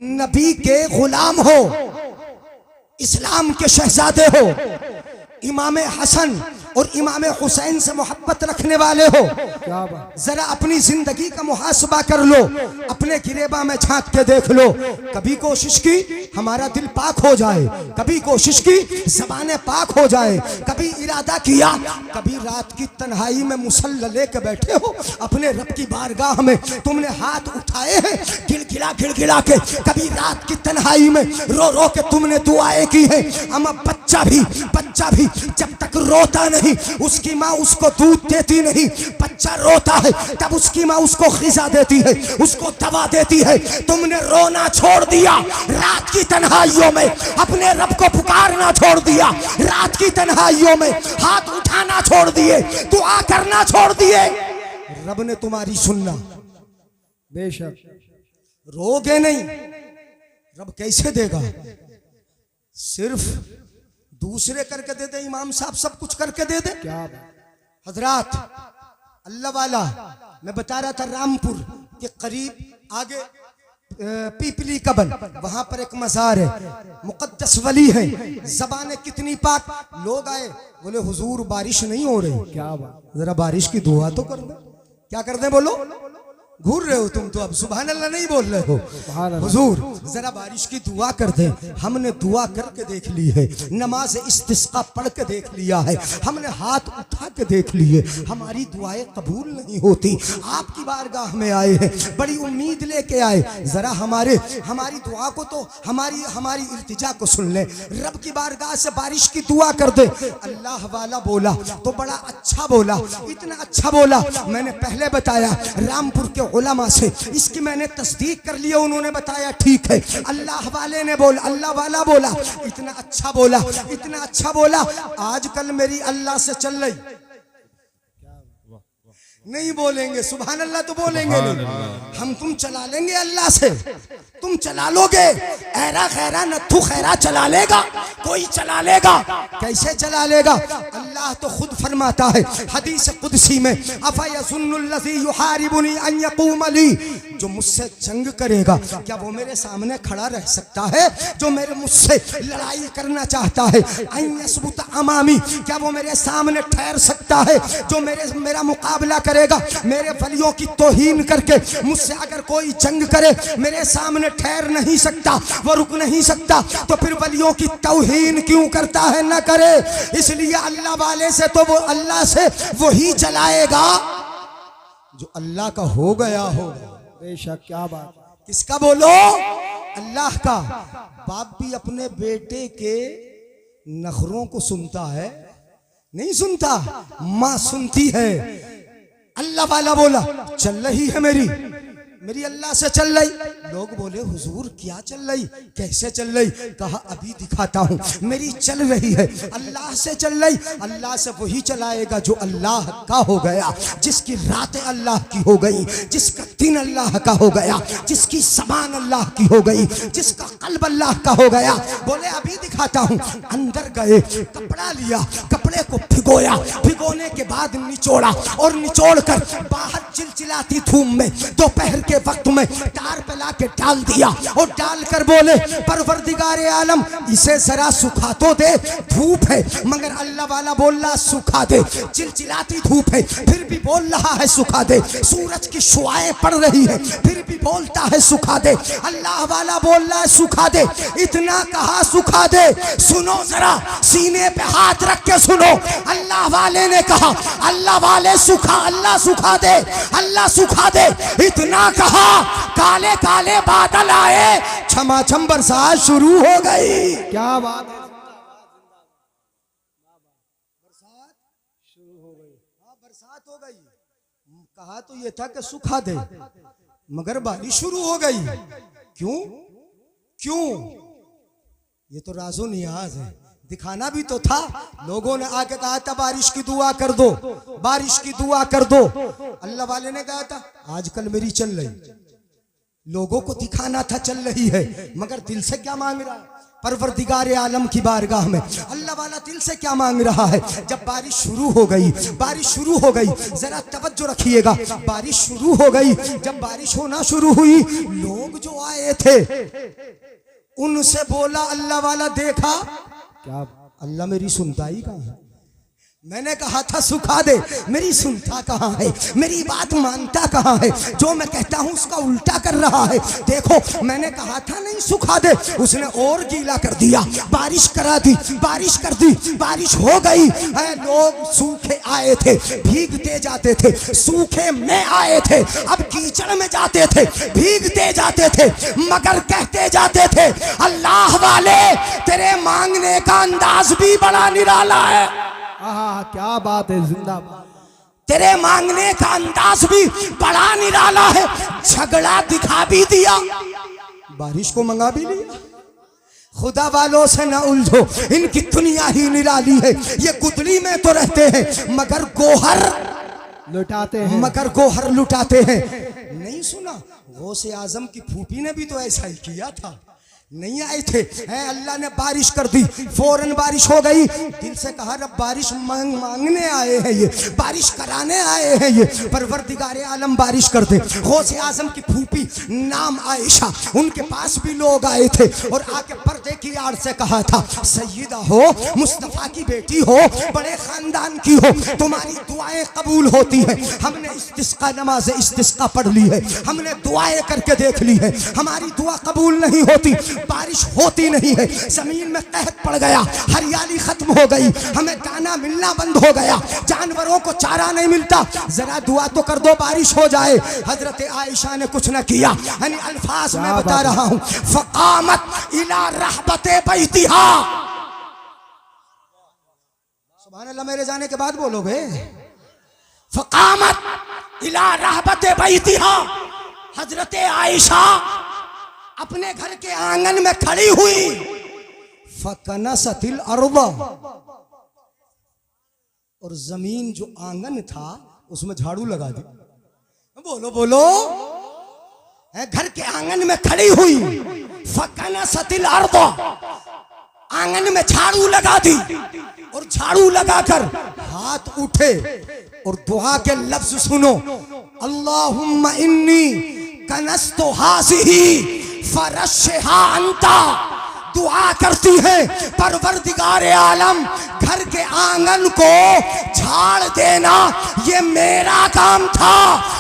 नबी के गुलाम हो, इस्लाम के शहजादे हो, इमाम हसन और इमाम हुसैन से मोहब्बत रखने वाले हो, जरा अपनी जिंदगी का मुहासबा कर लो, अपने गिरेबा में झांक के देख लो। कभी कोशिश की हमारा दिल पाक हो जाए, कभी कोशिश की ज़बानें पाक हो जाए, कभी इरादा किया, कभी रात की तन्हाई में मुसल्ला लेके बैठे हो अपने रब की बारगाह में, तुमने हाथ उठाए हैं गिड़गिड़ा के, कभी रात की तन्हाई में रो रो के तुमने दुआएं की हैं। अमा बच्चा भी जब तक रोता नहीं उसकी माँ उसको दूध देती नहीं। बच्चा रोता है तब उसकी माँ उसको ग़िज़ा देती है, उसको दवा देती है। तुमने रोना छोड़ दिया, रात की तन्हाइयों में अपने रब को पुकारना छोड़ दिया, रात की तन्हाइयों में हाथ उठाना छोड़ दिए, दुआ करना छोड़ दिए। रब ने तुम्हारी सुनना, बेशक रोगे नहीं, रब कैसे देगा? सिर्फ दूसरे करके दे दे, इमाम साहब सब कुछ करके दे दे। क्या हजरात अल्लाह वाला, मैं बता रहा था रामपुर के करीब आगे पीपली कबन, वहां पर एक मज़ार है, मुक़द्दस वली है, ज़बानें कितनी पाक। लोग आए बोले हुजूर बारिश नहीं हो रही, क्या बात, जरा बारिश की दुआ तो कर दो। क्या कर दे बोलो? घूर रहे हो तुम तो, अब सुभान अल्लाह नहीं बोल रहे हो। हुजूर जरा बारिश की दुआ कर दे। हमने दुआ करके देख ली है, नमाज इस्तिस्का पढ़ के देख लिया है, हमने हाथ उठा के देख लिए, हमारी दुआएं कबूल नहीं होती। आपकी बारगाह में आए हैं, बड़ी उम्मीद लेके आए, जरा हमारी दुआ को तो हमारी इल्तिजा को सुन ले। रब की बारगाह से बारिश की दुआ कर दे। अल्लाह वाला बोला तो बड़ा अच्छा बोला, इतना अच्छा बोला, मैंने पहले बताया रामपुर के उलमा से इसकी मैंने तस्दीक कर लिया, उन्होंने बताया ठीक है। अल्लाह वाले ने बोला, अल्लाह वाला बोला, इतना अच्छा बोला, इतना अच्छा बोला। आजकल मेरी अल्लाह से चल रही, नहीं बोलेंगे सुभान अल्लाह तो बोलेंगे नहीं, हम तुम चला लेंगे अल्लाह से। तुम चला लोगे, ऐरा खैरा नथु खैरा चला लेगा, कोई चला लेगा? कैसे चला लेगा? अल्लाह तो खुद फरमाता है हदीस कुदसी में, अफयज़ुन्नुल्लज़ी युहारिबुनी अन यक़ूम ली, जो मुझसे जंग करेगा क्या वो मेरे सामने खड़ा रह सकता है? जो मेरे मुझसे लड़ाई करना चाहता है, अन यसबुत अमामी, क्या वो मेरे सामने ठहर सकता है? जो मेरा मुकाबला करेगा, मेरे वलियों की तौहीन करके मुझसे अगर कोई जंग करे, मेरे सामने ठहर नहीं सकता, वो रुक नहीं सकता, तो फिर वलियों की तौहीन क्यों करता है? न करे। इसलिए अल्लाह वाले से तो वो अल्लाह से वही चलाएगा जो अल्लाह का हो गया होगा। बेशक, क्या बात। किसका बोलो? अल्लाह का। बाप भी अपने बेटे के नखरों को सुनता है? नहीं सुनता, माँ सुनती है। अल्लाह वाला बोला चल रही है मेरी अल्लाह से चल रही। लोग बोले हुजूर क्या चल रही, कैसे चल रही? कहा अभी दिखाता हूँ। मेरी चल रही है, अल्लाह से चल रही। अल्लाह से वही चलाएगा जो अल्लाह का हो गया, जिसकी रातें अल्लाह की हो गई, जिसका दिन अल्लाह का हो गया, जिसकी ज़बान अल्लाह की हो गई, जिसका कल्ब अल्लाह का हो गया। बोले अभी दिखाता हूँ। अंदर गए, कपड़ा लिया, कपड़े को भिगोया, भिगोने के बाद निचोड़ा, और निचोड़ कर बाहर चिलचिलाती धूप में दोपहर के वक्त में तार पे ला के डाल दिया, और डालकर बोले परवरदिगारे आलम इसे जरा सुखा तो दे, धूप है। मगर अल्लाह वाला बोल रहा सुखा दे, चिलचिलाती धूप है फिर भी बोल रहा है सुखा दे, सूरज की शुआएं पड़ रही है फिर भी बोलता है सुखा दे। अल्लाह वाला बोल रहा है सुखा दे, इतना कहा सुखा दे। सुनो जरा, सीने पे हाथ रख के सुनो, अल्लाह वाले ने कहा, अल्लाह वाले सुखा, अल्लाह सुखा दे, अल्लाह सुखा दे, इतना कहा। काले काले बादल आए, छमाछम बरसात शुरू हो गई। क्या बात है, बरसात शुरू हो गई। हाँ बरसात हो गई। कहा तो ये था कि सुखा दे, मगर बारिश शुरू हो गई। क्यों? ये तो राजो नियाज है, दिखाना भी तो था। लोगों ने आके कहा था बारिश की दुआ कर दो, बारिश की दुआ कर दो। अल्लाह वाले ने कहा था आजकल मेरी चल रही, लोगों को दिखाना था चल रही है, मगर दिल से क्या मांग रहा है? परवरदिगार आलम की बारगाह में अल्लाह वाला दिल से क्या मांग रहा है? जब बारिश शुरू हो गई, बारिश शुरू हो गई, जरा तवज्जो रखिएगा, बारिश शुरू हो गई। जब बारिश होना शुरू हुई, लोग जो आए थे उनसे बोला, अल्लाह वाला देखा क्या? अल्लाह मेरी सुनता ही कहाँ है? मैंने कहा था सुखा दे, मेरी सुनता कहाँ है? मेरी बात मानता कहाँ है? जो मैं कहता हूँ उसका उल्टा कर रहा है। देखो मैंने कहा था नहीं सुखा दे, उसने और गीला कर दिया, बारिश करा दी, बारिश कर दी, बारिश हो गई। लोग सूखे आए थे, भीगते जाते थे, सूखे में आए थे, अब कीचड़ में जाते थे, भीगते जाते थे, मगर कहते जाते थे अल्लाह वाले तेरे मांगने का अंदाज भी बड़ा निराला है। हाँ, क्या बात है, जिंदाबाद। तेरे मांगने का अंदाज भी बड़ा निराला है। झगड़ा दिखा भी दिया, बारिश को मंगा भी लिया। खुदा वालों से न उलझो, इनकी दुनिया ही निराली है। ये कुतली में तो रहते हैं मगर गोहर लुटाते हैं, मगर गोहर लुटाते हैं। नहीं सुना, गौसे आजम की फूफी ने भी तो ऐसा ही किया था। नहीं आए थे, अल्लाह ने बारिश कर दी, फौरन बारिश हो गई। दिल से कहा रब बारिश मांगने आए हैं, ये बारिश कराने आए हैं, ये परवरदिगार आलम बारिश कर दे। गौसे आजम की फूफी नाम आयशा, उनके पास भी लोग आए थे और आके पर्दे की आड़ से कहा था सैयदा हो, मुस्तफा की बेटी हो, बड़े खानदान की हो, तुम्हारी दुआएं कबूल होती हैं। हमने इस्तिस्का नमाज इस्तिस्का पढ़ ली है, हमने दुआएं करके देख ली है, हमारी दुआ कबूल नहीं होती, बारिश होती नहीं है, जमीन में कहत पड़ गया, हरियाली खत्म हो गई, हमें दाना मिलना बंद हो गया, जानवरों को चारा नहीं मिलता, जरा दुआ तो कर दो बारिश हो जाए। हजरत आयशा ने कुछ न किया, यानी अल्फाज में बता रहा हूं, फकामत इला रहबते बैतिहा। सुभान अल्लाह, मेरे जाने के बाद बोलोगे। फकामत इला रहबते बैतिहा, हजरत आयशा अपने घर के आंगन में खड़ी हुई। फकनसतिल अर्दा, और जमीन जो आंगन था उसमें झाड़ू लगा दी। बोलो बोलो, घर के आंगन में खड़ी हुई। फकनसतिल अर्दा, आंगन में झाड़ू लगा दी, और झाड़ू लगाकर हाथ उठे और दुआ के लफ्ज सुनो, अल्लाहुम्मा इन्नी कनस्तु हाज़िही फरशहा अंता। दुआ करती है परवरदिगार आलम, घर के आंगन को झाड़ देना ये मेरा काम था,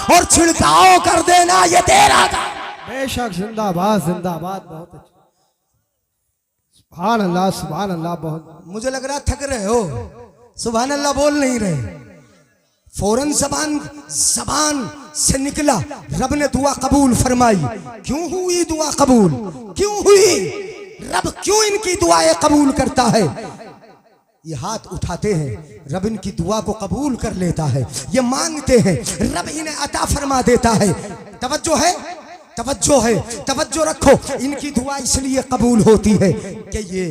और छिड़काव कर देना ये तेरा काम। बेशक, जिंदाबाद जिंदाबाद, बहुत अच्छा, सुभान अल्लाह सुभान अल्लाह। बहुत, मुझे लग रहा थक रहे हो, सुभान अल्लाह बोल नहीं रहे। फौरन जबान से निकला, रब ने दुआ कबूल फरमाई। क्यों हुई दुआ कबूल? क्यों हुई? रब क्यों इनकी दुआएं कबूल करता है? ये हाथ उठाते हैं, रब इनकी दुआ को कबूल कर लेता है। ये मांगते हैं, रब इन्हें अता फरमा देता है। तवज्जो है, तवज्जो है, तवज्जो रखो। इनकी दुआ इसलिए कबूल होती है कि ये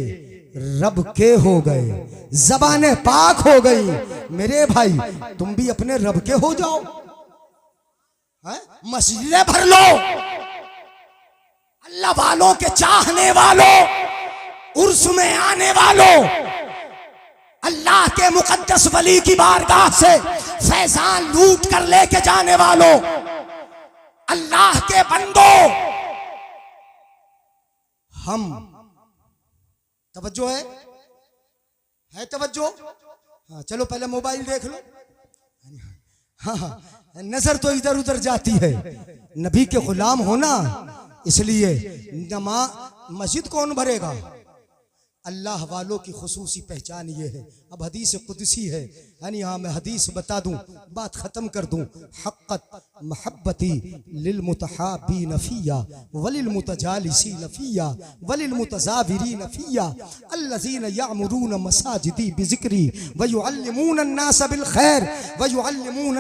रब के हो गए, ज़बाने पाक हो गई। मेरे भाई तुम भी अपने रब के हो जाओ, मस्जिदें भर लो, अल्लाह वालों के चाहने वालों, उर्स में आने वालों, अल्लाह के मुकद्दस वली की बारगाह से फैजान लूट कर लेके जाने वालों, अल्लाह के बंदो, हम तवज्जो है तवज्जो। हाँ चलो पहले मोबाइल देख लो। हाँ, नजर तो इधर उधर जाती है। नबी के गुलाम होना, इसलिए मस्जिद कौन भरेगा? अल्लाह वालों की खुसूसी पहचान ये है। अब हदीस कुदसी है, यानी हाँ मैं हदीस बता दूं, बात खत्म कर दूं। हक़्क़त महब्बती लिल मुतहाबीन फ़िया वलिल मुतजालिसीन फ़िया वलिल मुतज़ाविरीन फ़िया अल्लज़ीन यअमुरून मसाजिदी बिज़िक्री व युअल्लिमून अन्नास बिल खैर व युअल्लिमून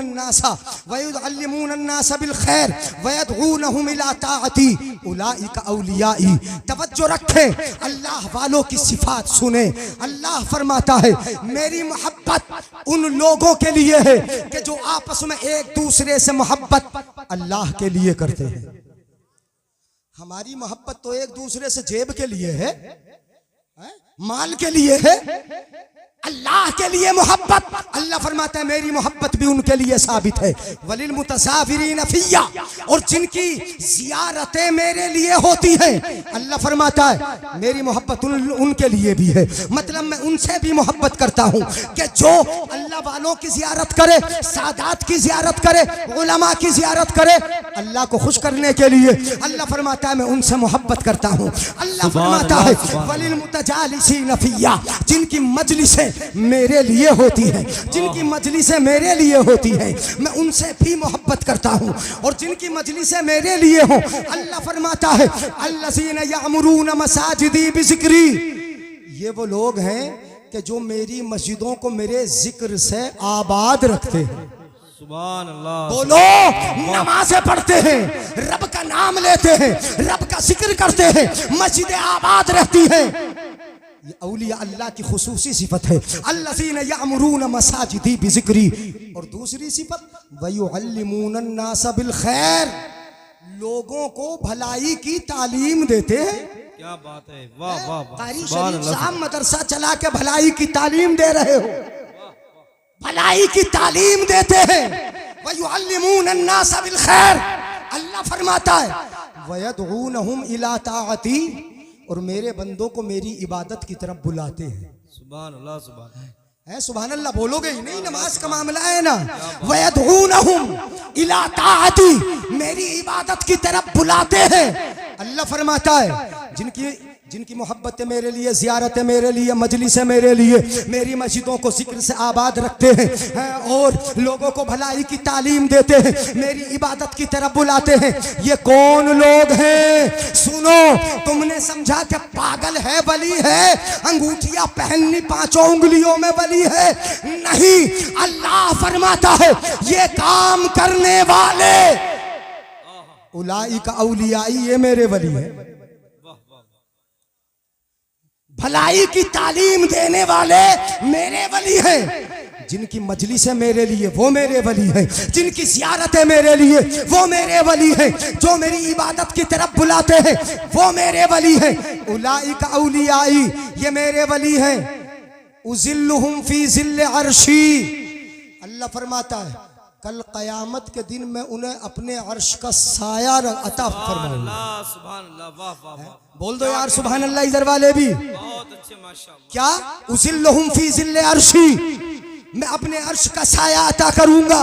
अन्नास बिल खैर व यदऊनहुम इला ताअती उलाइका औलियाई। तवज्जो रखें, अल्लाह वालों की सिफात सुने। अल्लाह फरमाता है मेरी मोहब्बत उन लोगों के लिए है कि जो आपस में एक दूसरे से मोहब्बत अल्लाह के लिए करते हैं। हमारी मोहब्बत तो एक दूसरे से जेब के लिए है, माल के लिए है। अल्लाह के लिए मोहब्बत, अल्लाह फरमाता है मेरी मोहब्बत भी उनके लिए साबित है। वलिल मुतसाफिरीन फिया, और जिनकी जियारतें मेरे लिए होती हैं, अल्लाह फरमाता है मेरी मोहब्बत उनके लिए भी है। मतलब मैं उनसे भी मोहब्बत करता हूँ कि जो अल्लाह वालों की जियारत करे, सादात की जियारत करे, उलमा की जियारत करे, अल्लाह को खुश करने के लिए अल्लाह फरमाता है मैं उनसे मोहब्बत करता हूँ। अल्लाह फरमाता है वलिल मुतजालिसीन फिया, जिनकी मजलिसें मेरे लिए होती है, जिनकी मजलिसें मेरे लिए होती है, मैं उनसे भी मोहब्बत करता हूँ। और जिनकी मजलिसें मेरे लिए हो, अल्लाह फरमाता है अल्लज़ीना यअमुरून मसाजिदी बिज़िक्री, ये वो लोग हैं कि जो मेरी मस्जिदों को मेरे जिक्र से आबाद रखते हैं। सुभान अल्लाह। बोलो, नमाज़ें पढ़ते हैं, रब का नाम लेते हैं, रब का जिक्र करते हैं, मस्जिदें आबाद रहती हैं। ये औलिया अल्लाह की खुसूसी सिफत है। अल्लज़ीना यअमुरून मसाजिदी बिज़िक्री। और दूसरी सिफत वयुअल्लिमून अन्नास बिल खैर, लोगों को भलाई की तालीम देते हैं। क्या बात है, वाह वाह वाह। कारी शरीफ साहब मदरसा चला के भलाई की तालीम दे रहे हो, भलाई की तालीम देते हैं। वयुअल्लिमून अन्नास बिल खैर, अल्लाह फरमाता है वयदऊनहुम इला ताअती, और मेरे बंदों को मेरी इबादत की तरफ बुलाते हैं। सुभान अल्लाह, सुभान है, सुभान अल्लाह बोलोगे ही नहीं, नमाज का मामला है ना। वयदऊनहुम इला ताअती, मेरी इबादत की तरफ बुलाते हैं। अल्लाह फरमाता है जिनकी मोहब्बतें मेरे लिए, ज़ियारतें मेरे लिए, मजलिसें मेरे लिए, मेरी मस्जिदों को जिक्र से आबाद रखते हैं और लोगों को भलाई की तालीम देते हैं, मेरी इबादत की तरफ बुलाते हैं। ये कौन लोग हैं? सुनो, तुमने समझा कि पागल है वली है, अंगूठियां पहननी 5 उंगलियों में वली है? नहीं, अल्लाह फरमाता है ये काम करने वाले उलाइका औलियाई, ये मेरे वली है। भलाई की तालीम देने वाले मेरे वली हैं। जिनकी मजलिसें मेरे लिए वो मेरे वली हैं, जिनकी ज़ियारतें मेरे लिए वो मेरे वली हैं, जो मेरी इबादत की तरफ बुलाते हैं वो मेरे वली हैं। उलाइका औलियाई, ये मेरे वली हैं। उज़िल्लुहुम फी ज़िल्ल अर्शी, अल्लाह फरमाता है कल क़यामत के दिन मैं उन्हें अपने अर्श का साया अता फरमाऊंगा। सुभान अल्लाह, वाह वाह वाह। बोल दो यार सुभान अल्लाह, इधर वाले भी। बहुत अच्छे, माशाअल्लाह। क्या? उज़िल्लुहुम फी ज़िल्ल अर्शी, मैं अपने अर्श का साया अता करूंगा।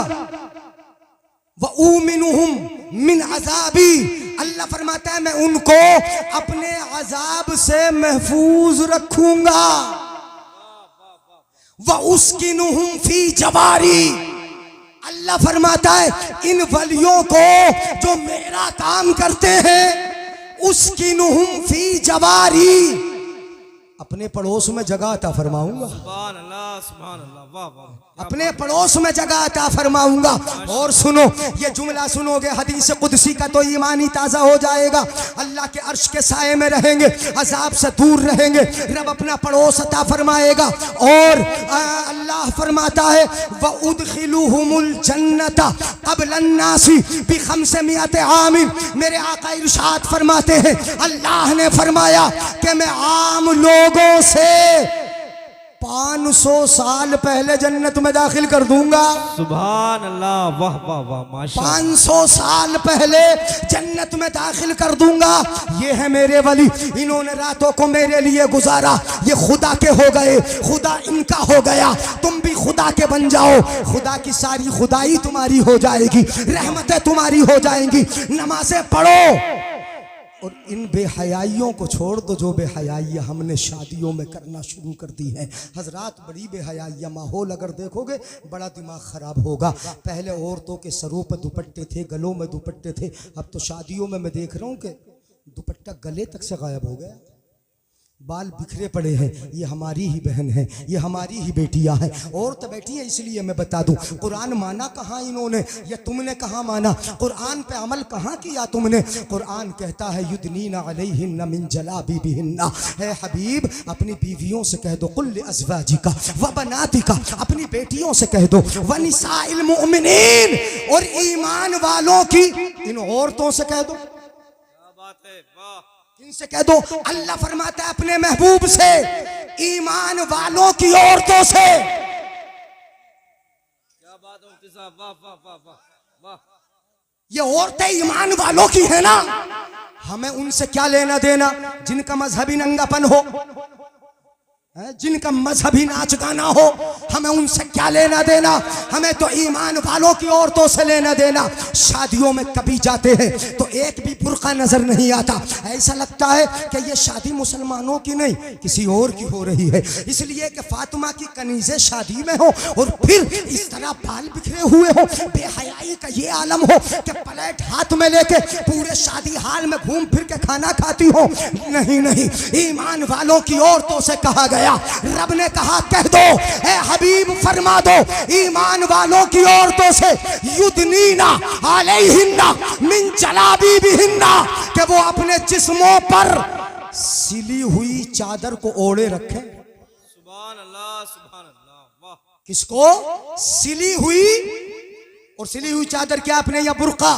व उमिनुहुम मिन अज़ाबी, अल्लाह फरमाता है मैं उनको अपने अजाब से महफूज रखूंगा। व उस्किनुहुम फी जवारी, अल्लाह फरमाता है इन वलियों को जो मेरा काम करते हैं, उस्किनुहुम फी जवारी, अपने पड़ोस में जगह अता फरमाऊंगा। सुभान अल्लाह, सुभान अल्लाह, वाह वाह। अपने पड़ोस में जगह अता फरमाऊंगा। और सुनो, ये जुमला सुनोगे हदीस कुदसी का तो ईमान ही ताज़ा हो जाएगा। अल्लाह के अर्श के साए में रहेंगे, अजाब से दूर रहेंगे, रब अपना पड़ोस अता फरमाएगा। और अल्लाह फरमाता है व उदखिलुहुमुल जन्नता क़ब्ल अन्नासी बि500 आमिन, मेरे आका इरशाद फरमाते हैं अल्लाह ने फरमाया कि मैं आम लोगों से 500 साल पहले जन्नत में दाखिल कर दूंगा। सुभान अल्लाह, वाह वाह वाह, माशाअल्लाह। 500 साल पहले जन्नत में दाखिल कर दूंगा। ये है मेरे वली, इन्होंने रातों को मेरे लिए गुजारा, ये खुदा के हो गए, खुदा इनका हो गया। तुम भी खुदा के बन जाओ, खुदा की सारी खुदाई तुम्हारी हो जाएगी, रहमतें तुम्हारी हो जाएंगी। नमाजें पढ़ो और इन बेहयाइयों को छोड़ दो जो बेहयाइयाँ हमने शादियों में करना शुरू कर दी है। हजरात, बड़ी बेहयाइयाँ, माहौल अगर देखोगे बड़ा दिमाग ख़राब होगा। पहले औरतों के सरों पर दुपट्टे थे, गलों में दुपट्टे थे, अब तो शादियों में मैं देख रहा हूँ कि दुपट्टा गले तक से गायब हो गया, बाल बिखरे पड़े हैं। ये हमारी ही बहन है, ये हमारी ही बेटियां हैं। और तो बैठी है, इसलिए मैं बता दूं, कुरान माना कहाँ इन्होंने, या तुमने कहाँ माना? कुरान पे अमल कहाँ किया तुमने? कुरान कहता है युदनीना अलैहिन्ना मिन जलाबिबिहिन्ना, है हबीब अपनी बीवियों से कह दो, कुल अज़वाजिका व बनातिका, अपनी बेटियों से कह दो, व निसाइल मुमिनीन, और ईमान वालों की इन औरतों से कह दो। है, वाह। इनसे कह दो अल्लाह फरमाता है अपने महबूब से, ईमान वालों की औरतों से। क्या बात है मुफ्ती साहब, वाह वाह वाह वाह वाह। ये औरतें ईमान वालों की है ना, हमें उनसे क्या लेना देना जिनका मजहबी नंगापन हो, जिनका मजहबी नाच गाना हो, हमें उनसे क्या लेना देना। हमें तो ईमान वालों की औरतों से लेना देना। शादियों में कभी जाते हैं तो एक भी बुर्का नजर नहीं आता, ऐसा लगता है कि ये शादी मुसलमानों की नहीं किसी और की हो रही है, इसलिए कि फातिमा की कनीज़ें शादी में हो और फिर इस तरह बाल बिखरे हुए हो, बेहयाई का ये आलम हो कि प्लेट हाथ में लेके पूरे शादी हाल में घूम फिर के खाना खाती हो। नहीं नहीं, ईमान वालों की औरतों से कहा गया। रब ने कहा कह दो ए हबीब फरमा दो ईमान वालों की औरतों से, युदनीना अलैहिन्ना मिन जलाबीबिहिन्ना, कि वो अपने जिस्मों पर सिली हुई चादर को ओढ़े रखें। सुभान अल्लाह सुभान अल्लाह, वाह। किसको सिली हुई, और सिली हुई चादर क्या अपने या बुर्का,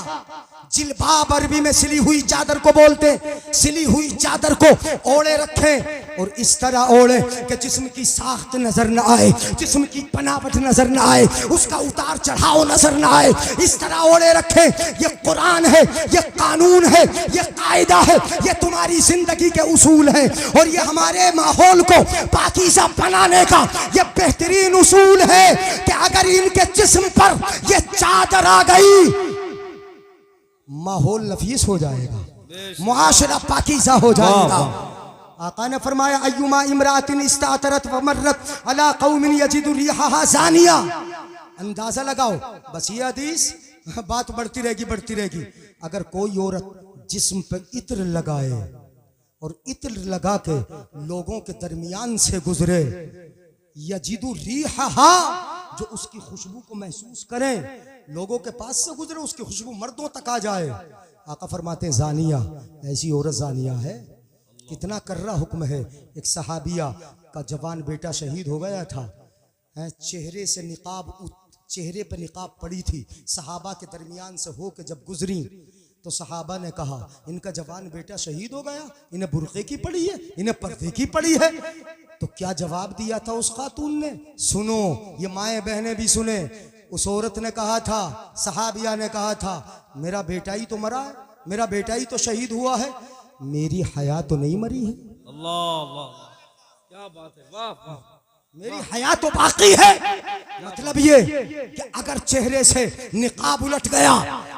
जिलबाब अरबी में सिली हुई चादर को बोलते, सिली हुई चादर को ओढ़े रखें और इस तरह ओढ़े कि जिस्म की साख्त नजर न आए, जिस्म की बनावट नजर न आए, उसका उतार चढ़ाव नजर न आए, इस तरह ओढ़े रखें। ये कुरान है, ये कानून है, ये कायदा है, ये तुम्हारी जिंदगी के उसूल हैं और ये हमारे माहौल को पाकीज़ा बनाने का ये बेहतरीन उसूल है कि अगर इनके जिस्म पर ये चादर आ गई माहौल नफीस हो जाएगा, मुआशरा पाकीज़ा हो जाएगा। आका ने फरमाया अय्युमा इमरातिन इस्तातरत व मर्रत अला कौमिन यजिदु रिहा ज़ानिया। अंदाजा लगाओ, बस ये हदीस बात बढ़ती रहेगी बढ़ती रहेगी। अगर कोई औरत जिस्म पे इत्र लगाए और इत्र लगा के लोगों के दरमियान से गुजरे, यजिदु रिहा, जो उसकी खुशबू को महसूस करें, लोगों के पास से गुजरे उसकी खुशबू मर्दों तक आ जाए, आका फरमाते हैं जानिया, ऐसी औरत जानिया है। कितना कर्रा हुक्म है। एक सहाबिया का जवान बेटा शहीद हो गया था, चेहरे से निकाब, चेहरे पर निकाब पड़ी थी, सहाबा के दरमियान से हो के जब गुजरी तो सहाबा ने कहा इनका जवान बेटा शहीद हो गया, इन्हें बुर्के की पड़ी है, इन्हें पर्दे की पड़ी है। तो क्या जवाब दिया था उस खातून ने, सुनो, ये माएँ बहनें भी सुने। उस औरत ने कहा था, सहाबिया ने कहा था, मेरा बेटा ही तो मरा है, मेरा बेटा ही तो शहीद हुआ है, मेरी हया तो नहीं मरी है। अल्लाह अल्लाह, क्या बात है, वाह वाह। मेरी हया तो बाकी है। मतलब ये कि अगर चेहरे से निकाब उलट गया,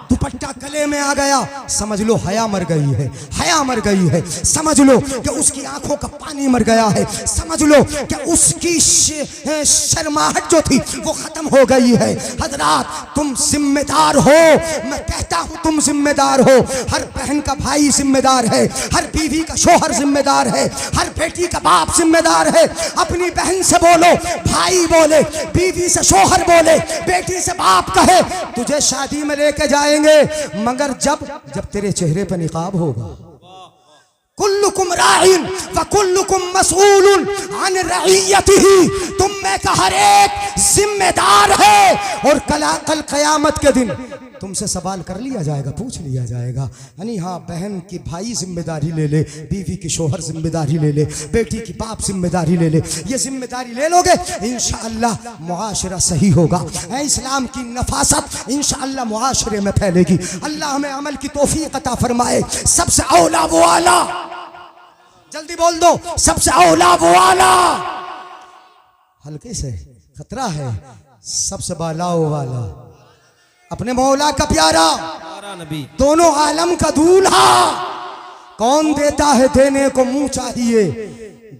दुपट्टा गले में आ गया, समझ लो हया मर गई है, हया मर गई है। समझ लो कि उसकी आंखों का पानी मर गया है, समझ लो कि उसकी शर्माहट जो थी वो खत्म हो गई है। हजरात तुम जिम्मेदार हो, मैं कहता हूं तुम जिम्मेदार हो। हर बहन का भाई जिम्मेदार है, हर बीवी का शोहर जिम्मेदार है, हर बेटी का बाप जिम्मेदार है। अपनी बहन से बोलो, भाई बोले, बीवी से शोहर बोले, बेटी से बाप कहे तुझे शादी में लेके जाएंगे, मगर जब तेरे चेहरे पर निकाब होगा। कुल्लुकुम राइन व कुल्लुकुम मसऊलुन अन रइयतिही, तुम में का हर एक जिम्मेदार है और कल क़यामत के दिन तुमसे सवाल कर लिया जाएगा, पूछ लिया जाएगा। यानी हाँ, बहन की भाई जिम्मेदारी ले ले, बीवी की शोहर जिम्मेदारी ले ले, बेटी की बाप जिम्मेदारी ले ले। ये जिम्मेदारी ले लोगे इंशाअल्लाह मुआशरा सही होगा। इस्लाम की नफासत इंशाअल्लाह मुआशरे में फैलेगी। अल्लाह हमें अमल की तौफीक अता फरमाए। सबसे औला वो आला, जल्दी बोल दो, सबसे औला वो आला। हल्के से, खतरा है। सबसे बाला वो वाला, अपने मौला का प्यारा, नबी, दोनों आलम का दूल्हा। कौन देता है देने को मुंह चाहिए,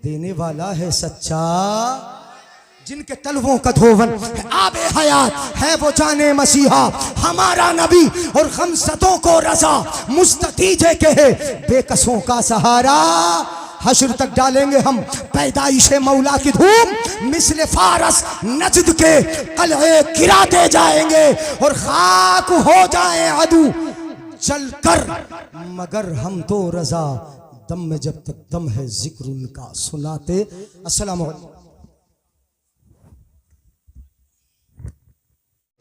देने वाला है सच्चा। जिनके तलवों का धोवन आबे हयात है वो जाने मसीहा, हमारा नबी और खमसतों को रजा, मुस्ततीजे के है बेकसों का सहारा। हश्र तक डालेंगे हम पैदाइश मौला की धूम, मिस्ल फारस नजद के कलहे गिराते जाएंगे और खाक हो जाए अदू जलकर, मगर हम तो रजा दम में जब तक दम है जिक्र उनका सुनाते। अस्सलाम वालेकुम।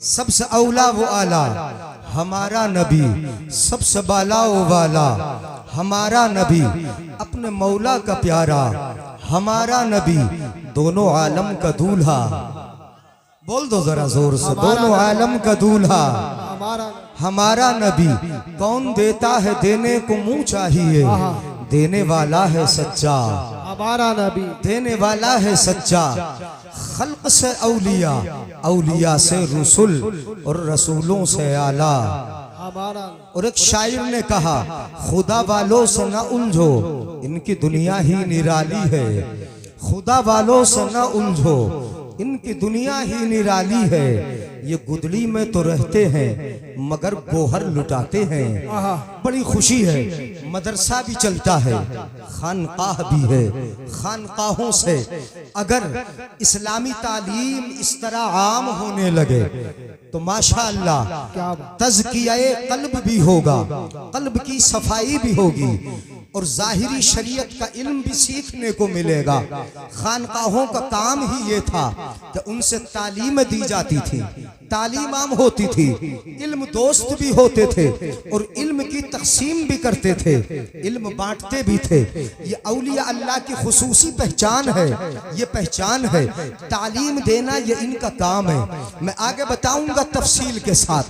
सबसे औला वो आला हमारा नबी, सबसे बाला वो वाला हमारा नबी, अपने मौला का प्यारा हमारा नबी, दोनों आलम का दूल्हा। बोल दो जरा जोर से, दोनों आलम का दूल्हा हमारा हमारा नबी। कौन देता है देने को मुंह चाहिए, देने वाला है सच्चा, हमारा नबी, देने वाला है सच्चा। खल्क से औलिया, औलिया से रसूल और रसूलों से आला। हमारा और एक शायर ने कहा, खुदा वालों से न उलझो, इनकी दुनिया ही निराली है। खुदा वालों से न उलझो, इनकी दुनिया ही निराली है। ये गुदड़ी में तो रहते हैं मगर गोहर लुटाते हैं। बड़ी खुशी है, मदरसा भी चलता है, खानकाह भी है। खानकाहों से अगर इस्लामी तालीम इस तरह आम होने लगे तो माशाअल्लाह तज़किया-ए क़ल्ब भी होगा, क़ल्ब की सफाई भी होगी और ज़ाहिरी शरीयत का इल्म भी सीखने को मिलेगा। खानकाहों का काम ही ये था कि उनसे तालीम दी जाती थी, तालीम आम होती थी, इल्म दोस्त भी होते थे और इल्म की तक़सीम भी करते थे, इल्म बांटते भी थे। ये औलिया अल्लाह की खुसूसी पहचान है, ये पहचान है। तालीम देना ये इनका काम है। मैं आगे बताऊंगा तफसील के साथ।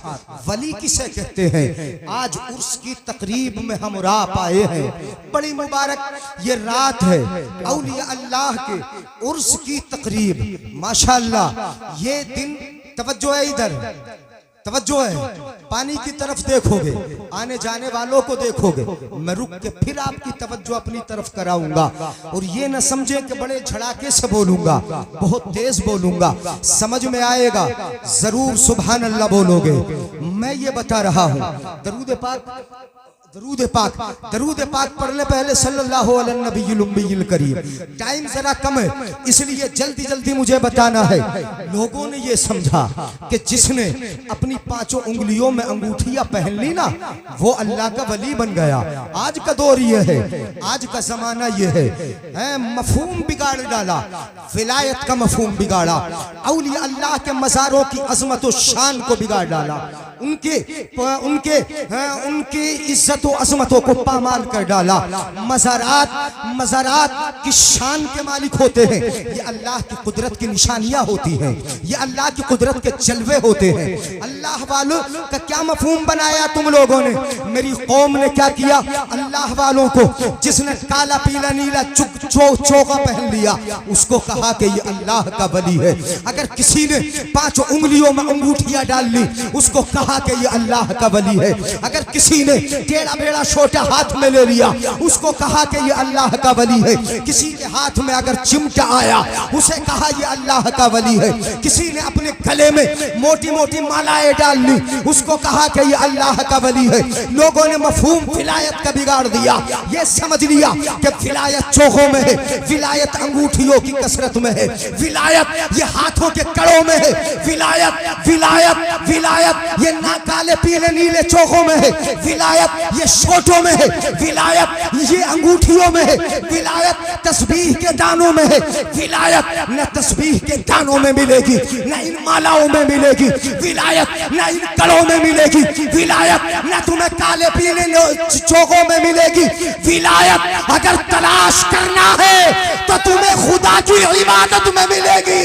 वली किसे कहते हैं? आज उर्स की तकरीब में हम राह पाए हैं, बड़ी मुबारक ये रात है, औलिया अल्लाह के उर्स की तकरीब। माशाअल्लाह ये दिन, तवज्जो है इधर, तवज्जो है, पानी की तरफ देखोगे, आने जाने वालों को देखोगे, मैं रुक के फिर आपकी तवज्जो अपनी तरफ कराऊंगा। और ये न समझे कि बड़े झड़ाके से बोलूंगा, बहुत तेज बोलूंगा, समझ में आएगा जरूर। सुभान अल्लाह बोलोगे। मैं ये बता रहा हूँ, दरूद पाक, दरूद पाक, दरूद पाक पढ़ने पहले सल्लल्लाहु अलैहि नबील उम्मील करीम। टाइम जरा कम है इसलिए जल्दी जल्दी मुझे बताना है। लोगों ने ये समझा कि जिसने अपनी पांचों उंगलियों में अंगूठियां पहन ली ना वो अल्लाह का वली बन गया। आज का दौर ये है, आज का जमाना ये है, मफहूम बिगाड़ डाला, विलायत का मफहूम बिगाड़ा, औलिया अल्लाह के मज़ारों की अजमत और शान को बिगाड़ डाला, उनकी इज्जत और अजमतों को पामाल कर डाला। मज़ारात की शान के मालिक होते हैं, ये अल्लाह की कुदरत की निशानियां होती हैं, ये अल्लाह की कुदरत के जलवे होते हैं। अल्लाह वालों का क्या मफहूम बनाया तुम लोगों ने? मेरी कौम ने क्या किया? अल्लाह वालों को जिसने काला पीला नीला चोगा पहन लिया उसको कहा कि ये अल्लाह का वली है। अगर किसी ने पांचों उंगलियों में अंगूठियां डाल ली उसको कहा कि ये अल्लाह का वली है। अगर किसी ने टेढ़ा बेड़ा छोटा हाथ में ले लिया उसको कहा कि ये अल्लाह का वली है। किसी के हाथ में अगर चिमटा आया उसे कहा ये अल्लाह का वली है। किसी ने अपने गले में मोटी मोटी मालाएं डाल ली उसको कहा कि ये अल्लाह का वली है। लोगों ने मफहूम विलायत का बिगाड़ दिया, ये समझ लिया कि विलायत चोखों में है, विलायत अंगूठियों की कसरत में है, विलायत ये हाथों के कड़ों में है, विलायत विलायत विलायत ये ना काले पीले नीले चोखों में है, विलायत ये शोटों में है, विलायत ये अंगूठियों में है, विलायत तस्बीह के दानों में है। विलायत न तस्बीह के दानों में मिलेगी, न इन मालाओं में मिलेगी, विलायत न इन कड़ों में मिलेगी, विलायत न तुम्हें काले पीले चोखों में मिलेगी। विलायत अगर तलाश करना है तो तुम्हें खुदा की इबादत में मिलेगी,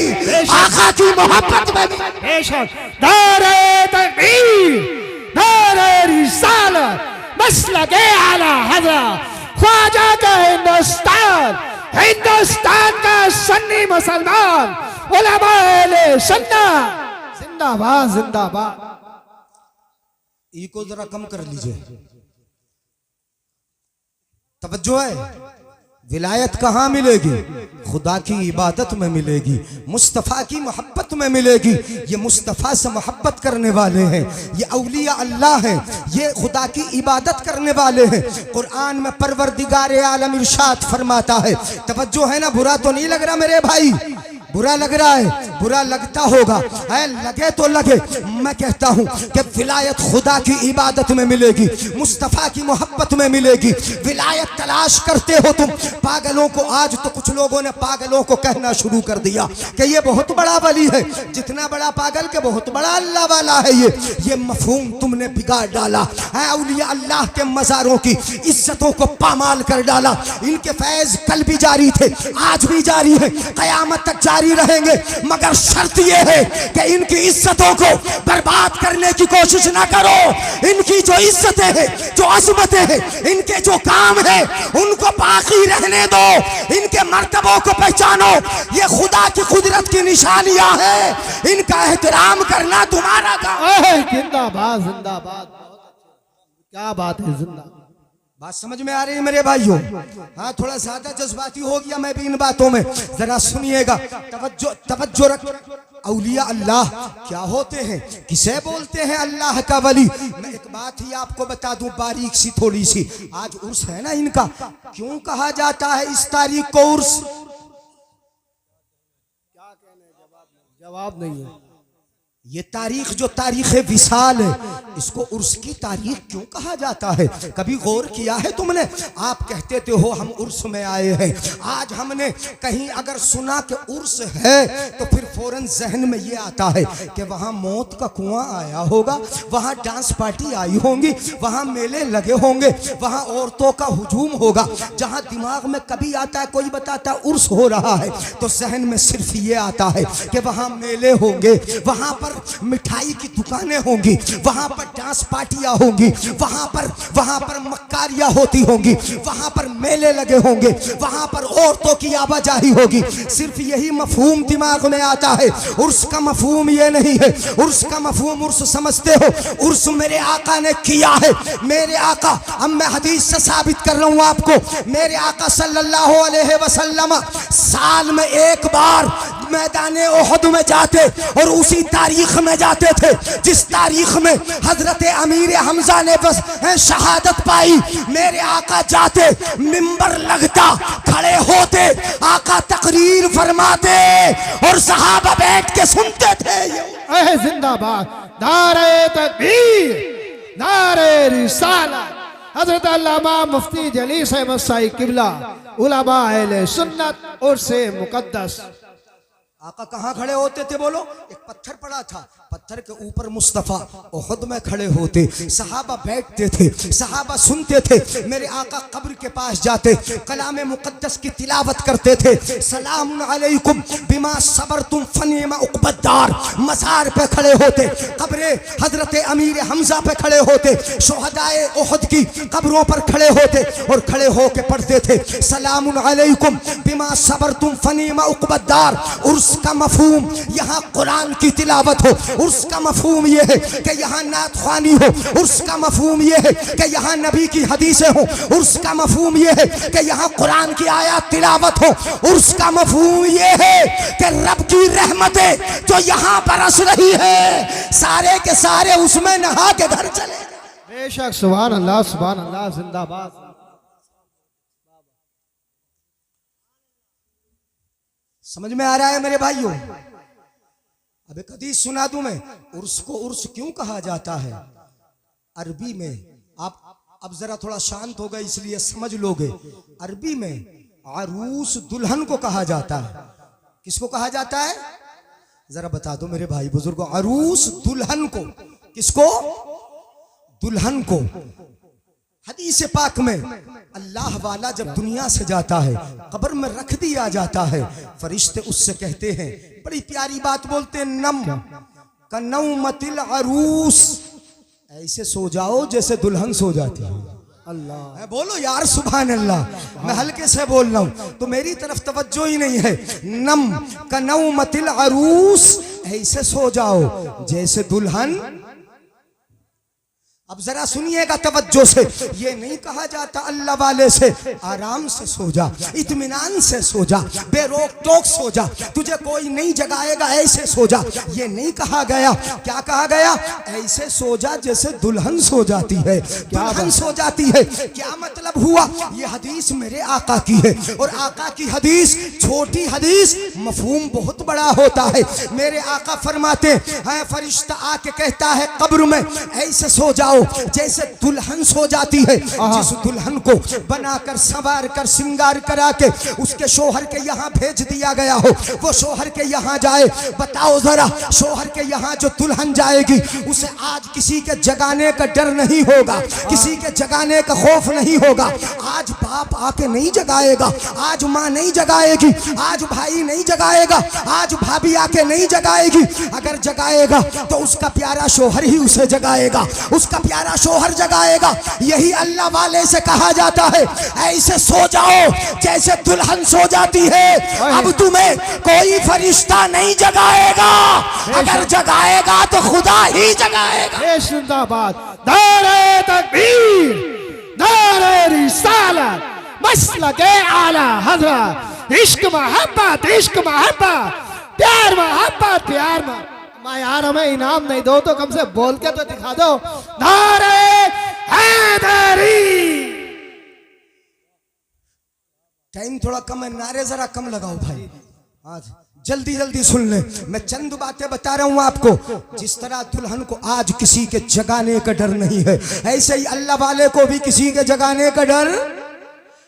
आका की मोहब्बत में बेशक। नारे तकबीर, नारे रिसालत, मसलके आला हज़रत ख्वाजा का हिंदुस्तान, हिंदुस्तान का सन्नी मुसलमान, उलमा-ए सुन्नत जिंदाबाद जिंदाबाद। को जरा कम कर लीजिए, तवज्जो है। विलायत कहाँ मिलेगी? खुदा की इबादत में मिलेगी, मुस्तफ़ा की मोहब्बत में मिलेगी। ये मुस्तफ़ा से मोहब्बत करने वाले हैं, ये औलिया अल्लाह हैं, ये खुदा की इबादत करने वाले हैं। कुरान में परवरदिगार आलम इरशाद फरमाता है, तवज्जो है ना, बुरा तो नहीं लग रहा मेरे भाई? बुरा लग रहा है, बुरा लगता होगा, है लगे तो लगे। मैं कहता हूँ कि विलायत खुदा की इबादत में मिलेगी, मुस्तफ़ा की मोहब्बत में मिलेगी। विलायत तलाश करते हो तुम पागलों को। आज तो कुछ लोगों ने पागलों को कहना शुरू कर दिया कि ये बहुत बड़ा वली है, जितना बड़ा पागल के बहुत बड़ा अल्लाह वाला है। ये मफहूम तुमने बिगाड़ डाला है। औलिया अल्लाह के मज़ारों की इज्जतों को पामाल कर डाला। इनके फैज़ कल भी जारी थे, आज भी जारी है, क़यामत तक जारी रहेंगे। मगर शर्त ये है कि इनकी इज्जतों को बर्बाद करने की कोशिश ना करो। इनकी जो इज्जतें हैं, जो अज़मतें हैं, इनके जो काम है, उनको बाकी रहने दो। इनके मर्तबों को पहचानो। ये खुदा की कुदरत की निशानियां हैं, इनका एहतराम करना तुम्हारा काम। जिंदाबाद जिंदाबाद, क्या बात है, जिंदाबाद। बात समझ में आ रही है मेरे भाइयों? हाँ, थोड़ा ज्यादा जज्बाती हो गया मैं भी इन बातों में, जरा सुनिएगा, तवज्जो रख। औलिया अल्लाह क्या होते हैं, किसे बोलते हैं अल्लाह का वली? मैं एक बात ही आपको बता दूं, बारीक सी थोड़ी सी। आज उर्स है ना इनका, क्यों कहा जाता है इस तारीख को उर्स? जवाब नहीं है। ये तारीख जो तारीख विसाल है, इसको उर्स की तारीख क्यों कहा जाता है? कभी गौर किया है तुमने? आप कहते थे हो हम उर्स में आए हैं। आज हमने कहीं अगर सुना कि उर्स है तो फिर फौरन जहन में ये आता है कि वहाँ मौत का कुआं आया होगा, वहाँ डांस पार्टी आई होंगी, वहाँ मेले लगे होंगे, वहाँ औरतों का हुजूम होगा। जहाँ दिमाग में कभी आता है, कोई बताता है उर्स हो रहा है, तो जहन में सिर्फ ये आता है कि वहाँ मेले होंगे, वहाँ पर मिठाई की दुकानें होंगी, वहां पर डांस पार्टियां होंगी, वहां पर मक्कारियां होती होंगी, वहां पर मेले लगे होंगे, वहां पर औरतों की आवाजाही होगी। सिर्फ यही मफहूम दिमाग में आता है। उर्स का मफहूम ये नहीं है। उर्स का मफहूम उर्स समझते हो, उर्स मेरे आका ने किया है। मेरे आका, अब मैं हदीस से साबित कर रहा हूं आपको, मेरे आका सल्लल्लाहु अलैहि वसल्लम साल में एक बार मैदाने ओहद में जाते और उसी तारीख में जाते थे जिस तारीख में हजरत अमीर हमजा ने बस शहादत पाई। मेरे आका जाते, मिंबर लगता, खड़े होते, आका तकरीर फरमाते और सहाबा बैठ के सुनते थे। जिंदाबाद, नारे तकबीर, नारे रिसालत। हजरत अल्लामा मुफ्ती जलीस अहमद साई किबला, उलमा अहले सुन्नत और से मुकद्दस। आका कहाँ खड़े होते थे बोलो? एक पत्थर पड़ा था, पत्थर के ऊपर मुस्तफ़ा ओहद में खड़े होते, सहाबा बैठते थे, सहाबा सुनते थे। मेरे आका कब्र के पास जाते, कलाम मुकद्दस की तिलावत करते थे। सलाम अलैकुम बिमा सबरतुम फनीमा उक़बद्दार। मज़ार पे खड़े होते, कब्रे हजरत अमीर हमजा पे खड़े होते, शुहदाए ओहद की कब्रों पर खड़े होते और खड़े होके पढ़ते थे सलाम अलैकुम बिमा सबरतुम फनीमा उक़बद्दार। उर्स का मफहूम यहाँ कुरान की तिलावत हो, उर्स का मफहूम ये है कि यहाँ नात ख्वानी हो, उर्स का मफहूम ये है कि यहाँ नबी की हदीसें हो, उर्स का मफहूम ये है कि यहाँ कुरान की आयत तिलावत हो, उर्स का मफहूम ये है कि रब की रहमतें जो यहाँ बरस रही है, सारे के सारे उसमें नहा के घर चले। बेशक, सुभान अल्लाह, सुभान अल्लाह, जिंदाबाद। समझ में आ रहा है मेरे भाइयों? अब एक हदीस सुना दूं मैं। उर्स को उर्स क्यों कहा जाता है अरबी में? आप अब जरा थोड़ा शांत हो गए इसलिए समझ लोगे। अरबी में अरूस दुल्हन को कहा जाता है। किसको कहा जाता है? जरा बता दो मेरे भाई बुजुर्गों। अरूस दुल्हन को, किसको? दुल्हन को। हदीस पाक में अल्लाह वाला जब दुनिया से जाता है, कब्र में रख दिया जाता है, फरिश्ते उससे कहते हैं, बड़ी प्यारी बात बोलते हैं, नम कनौमतिल अरूस, ऐसे सो जाओ जैसे दुल्हन सो जाती है। अल्लाह, बोलो यार सुभान अल्लाह। मैं हल्के से बोल रहा हूं तो मेरी तरफ तवज्जो ही नहीं है। नम कनौमतिल अरूस, ऐसे सो जाओ जैसे दुल्हन। अब जरा सुनिएगा तवज्जो से, ये नहीं कहा जाता अल्लाह वाले से आराम से सो जा, इत्मीनान से सो जा, बेरोक टोक सो जा, तुझे कोई नहीं जगाएगा ऐसे सो जा, ये नहीं कहा गया। क्या कहा गया? ऐसे सो जा जैसे दुल्हन सो जाती है, दुल्हन सो जाती है। क्या मतलब हुआ? ये हदीस मेरे आका की है, और आका की हदीस छोटी हदीस, मफहूम बहुत बड़ा होता है। मेरे आका फरमाते हैं, फरिश्ता आके कहता है कब्र में ऐसे सो जाओ जैसे दुल्हन सो जाती है। जिस दुल्हन को बनाकर संवार कर श्रृंगार करा के उसके शोहर के यहाँ भेज दिया गया हो, वो शोहर के यहाँ जाए। बताओ जरा, शोहर के यहाँ जो दुल्हन जाएगी उसे आज किसी के जगाने का डर नहीं होगा, किसी के जगाने का खौफ नहीं होगा। आज बाप आके नहीं जगाएगा, आज माँ नहीं जगाएगी, आज भाई नहीं जगाएगा, आज भाभी आके नहीं जगाएगी। अगर जगाएगा तो उसका प्यारा शोहर ही उसे जगाएगा, उसका प्यारा शोहर जगाएगा। यही अल्लाह वाले से कहा जाता है, ऐसे सो जाओ जैसे दुल्हन सो जाती है। अब तुम्हें कोई फरिश्ता नहीं जगाएगा, अगर जगाएगा तो खुदा ही जगाएगा। जिंदाबाद, नारे तकबीर, नारे रिसालत, मसलके आला हज़रत, इश्क मोहब्बत, इश्क मोहब्बत, प्यार मोहब्बत, प्यार मोहब्बत। मैं यार हमें इनाम नहीं दो तो कम से बोल के तो दिखा दो, नारे हैदरी। टाइम थोड़ा कम है, नारे जरा कम लगाओ भाई, आज जल्दी जल्दी सुन ले। मैं चंद बातें बता रहा हूं आपको। जिस तरह दुल्हन को आज किसी के जगाने का डर नहीं है, ऐसे ही अल्लाह वाले को भी किसी के जगाने का डर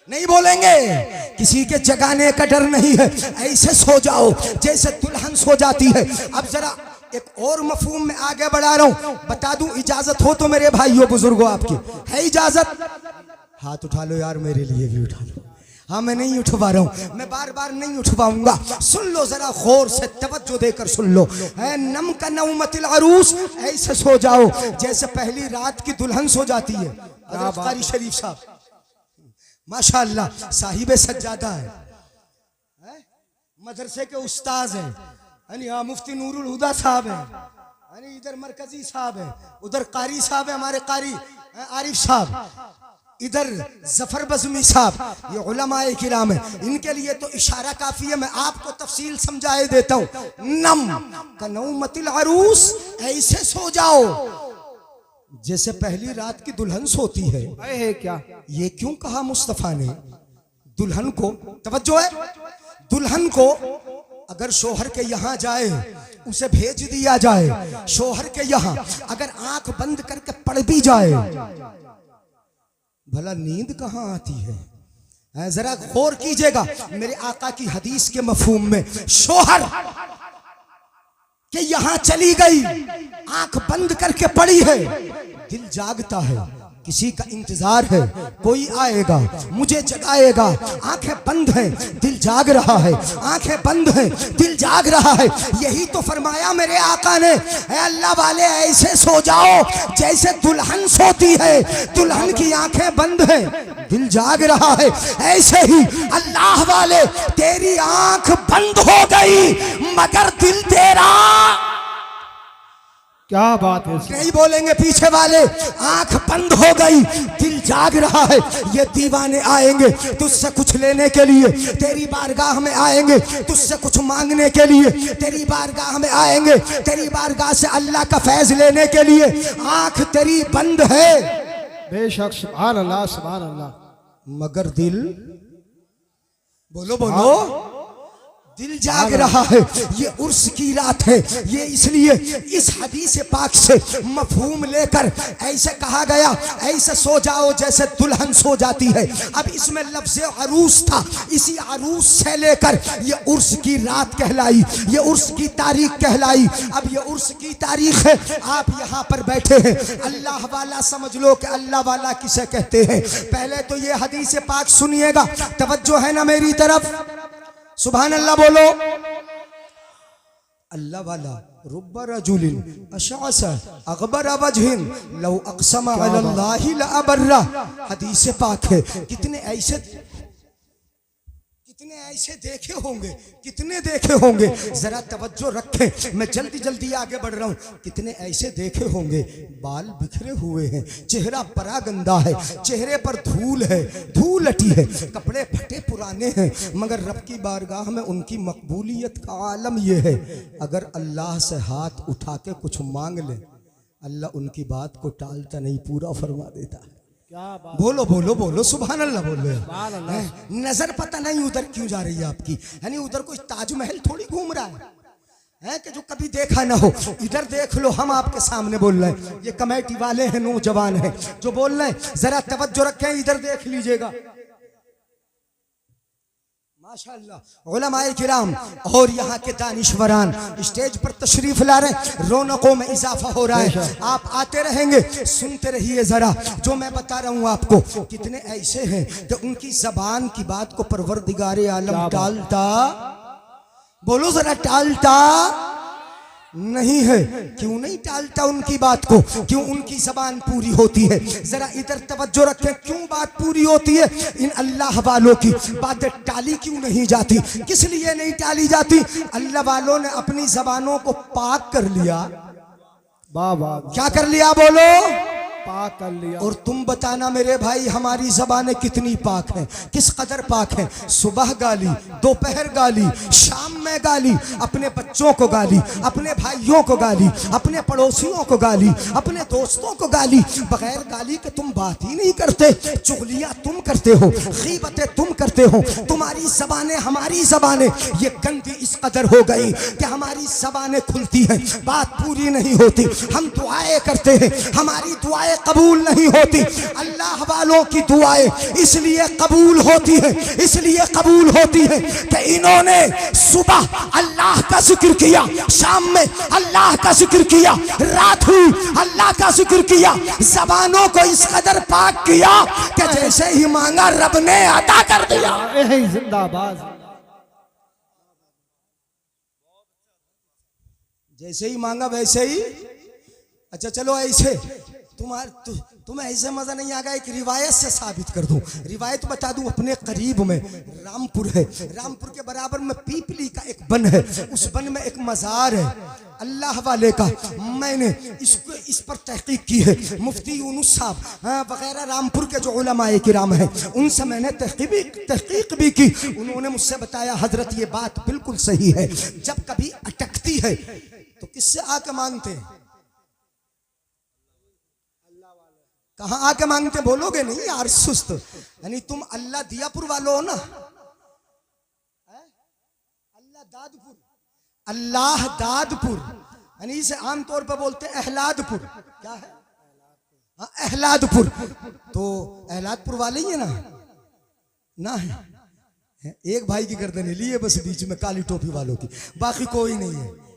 नहीं, बोलेंगे किसी के जगाने का डर नहीं है। ऐसे सो जाओ जैसे दुल्हन सो जाती है। अब जरा एक और मफहूम में आगे बढ़ा रहा हूं, बता दूं, इजाजत हो तो मेरे भाइयों बुजुर्गों, आपकी है इजाजत? हाथ उठा लो यार, मेरे लिए भी उठा लो। हाँ, मैं नहीं उठवा रहा हूं, मैं बार बार नहीं उठवाऊंगा। सुन लो जरा गौर से, तवज्जो देकर सुन लो। है नम का नौमतिल अरूस, ऐसे सो जाओ जैसे पहली रात की दुल्हन सो जाती है। हज़रत कारी शरीफ साहब माशाअल्लाह साहिब सज्जादा है, मदरसे के उस्ताद हैं, यहाँ मुफ्ती नूरुल हुदा साहब हैं, इधर मरकजी साहब हैं, उधर कारी साहब है, हमारे कारी आरिफ साहब, इधर जफर बज़मी साहब, ये उलमाए किराम है। इनके लिए तो इशारा काफी है, मैं आपको तफसील समझाए देता हूँ। नम का नौमतिल अरूस, ऐसे सो जाओ जैसे पहली रात की दुल्हन सोती है। क्या ये क्यों कहा मुस्तफा ने? दुल्हन को, तवज्जो है, दुल्हन को अगर शोहर के यहाँ जाए, उसे भेज दिया जाए शोहर के यहाँ, अगर आंख बंद करके पढ़ भी जाए, भला नींद कहाँ आती है? जरा गौर कीजिएगा मेरे आका की हदीस के मफहूम में। शोहर के यहाँ चली गई, आंख बंद करके पड़ी है, दिल जागता है, किसी का इंतजार है, कोई आएगा मुझे जगाएगा। आंखें बंद हैं, दिल जाग रहा है, आंखें बंद हैं, दिल जाग रहा है। यही तो फरमाया मेरे आका ने, अल्लाह वाले ऐसे सो जाओ जैसे दुल्हन सोती है, दुल्हन की आंखें बंद हैं, दिल जाग रहा है। ऐसे ही अल्लाह वाले, तेरी आंख बंद हो गई मगर दिल तेरा, क्या बात है, नहीं बोलेंगे पीछे वाले, आंख बंद हो गई, दिल जाग रहा है। ये दीवाने आएंगे तुझसे कुछ लेने के लिए, तेरी बारगाह में आएंगे तुझसे कुछ मांगने के लिए, तेरी बारगाह में आएंगे तेरी बारगाह से अल्लाह का फैज लेने के लिए। आंख तेरी बंद है, बेशक, सुभान अल्लाह, सुभान अल्लाह, मगर दिल, बोलो बोलो, दिल जाग रहा है। ये उर्स की रात है, ये इसलिए इस हदीस पाक से मफहूम लेकर ऐसे कहा गया, ऐसे सो जाओ जैसे दुल्हन सो जाती है। अब इसमें लफ्ज़ अरूस था, इसी अरूस से लेकर ये उर्स की रात कहलाई, ये उर्स की तारीख कहलाई। अब ये उर्स की तारीख है, आप यहाँ पर बैठे हैं, अल्लाह वाला समझ लो कि अल्लाह वाला किसे कहते हैं। पहले तो ये हदीस पाक सुनिएगा, तवज्जो है ना मेरी तरफ? सुभान अल्लाह बोलो। अल्लाह वाला रुब्बा रजुलिन अशअस अगबर वजहिन लौ अक़सम अलल्लाहि लअबर्रा, हदीस पाक है। कितने कितने ऐसे देखे होंगे, कितने देखे होंगे, जरा तवज्जो रखें, मैं जल्दी जल्दी आगे बढ़ रहा हूं। कितने ऐसे देखे होंगे बाल बिखरे हुए हैं, चेहरा परा गंदा है, चेहरे पर धूल है, धूल अटी है, कपड़े फटे पुराने हैं, मगर रब की बारगाह में उनकी मकबूलियत का आलम यह है, अगर अल्लाह से हाथ उठा के कुछ मांग ले, अल्लाह उनकी बात को टालता नहीं, पूरा फरमा देता है। क्या बात। बोलो बोलो बोलो सुभान अल्लाह बोलो। नजर पता नहीं उधर क्यों जा रही है आपकी, यानी उधर कोई ताजमहल थोड़ी घूम रहा है कि जो कभी देखा ना हो। इधर देख लो, हम आपके सामने बोल रहे हैं, ये कमेटी वाले हैं, नौजवान हैं जो बोल रहे हैं, जरा तवज्जो रखें, इधर देख लीजिएगा। माशाअल्लाह उलमाए किराम और यहाँ के दानिशवरान स्टेज पर तशरीफ ला रहे हैं, रौनकों में इजाफा हो रहा है। आप आते रहेंगे, सुनते रहिए जरा जो मैं बता रहा हूँ आपको। कितने ऐसे हैं कि उनकी जबान की बात को परवरदिगारे आलम टालता, बोलो जरा, टालता नहीं है। क्यों नहीं टालता उनकी बात को? क्यों उनकी जबान पूरी होती है। जरा इधर तवज्जो रखें, क्यों बात पूरी होती है? इन अल्लाह वालों की बातें टाली क्यों नहीं जाती? किस लिए नहीं टाली जाती? अल्लाह वालों ने अपनी जबानों को पाक कर लिया। वाह वाह। क्या कर लिया बोलो? पाक कर लिया। और तुम बताना मेरे भाई, हमारी जबानें कितनी पाक हैं, किस कदर पाक हैं। सुबह गाली, दोपहर गाली, शाम में गाली, अपने बच्चों को गाली, अपने भाइयों को गाली, अपने पड़ोसियों को गाली, अपने दोस्तों को गाली। बगैर गाली के तुम बात ही नहीं करते। चुगलियां तुम करते हो, गीबतें तुम करते हो। तुम्हारी जबानें, हमारी जबानें ये गंदी इस कदर हो गई कि हमारी जबानें खुलती हैं, बात पूरी नहीं होती। हम दुआएं करते हैं, हमारी दुआएं कबूल नहीं होती। अल्लाह वालों की दुआएं इसलिए कबूल होती है, इसलिए कबूल होती है कि इन्होंने सुबह अल्लाह का जिक्र किया, शाम में अल्लाह का जिक्र किया, रात हुई अल्लाह का जिक्र किया। जबानों को इस कदर पाक किया कि जैसे ही मांगा रब ने अता कर दिया। जिंदाबाद। जैसे ही मांगा वैसे ही। अच्छा चलो, ऐसे तुम्हें ऐसे मजा नहीं आएगा। एक रिवायत से साबित कर दूं, रिवायत बता दूं। अपने करीब में रामपुर है, रामपुर के बराबर में पीपली का एक बन है, उस बन में एक मजार है अल्लाह वाले का। मैंने इस पर तहकीक की है। मुफ्ती यूनुस साहब वगैरह रामपुर के जो उलमाए किराम हैं, उनसे मैंने तहकीक भी की। उन्होंने मुझसे बताया, हजरत ये बात बिल्कुल सही है। जब कभी अटकती है तो किससे आके मांगते हैं? कहाँ आके मांगते? बोलोगे नहीं यार, सुस्त। यानी तुम अल्लाह दियापुर वालों हो ना, अल्लाह दादपुर, अल्लाह दादपुर, यानी इसे आमतौर पर बोलते हैं अहलादपुर। क्या है? हाँ, अहलादपुर। तो अहलादपुर वाले ही है ना है। एक भाई की गर्दन हिली है बस बीच में, काली टोपी वालों की, बाकी कोई नहीं है।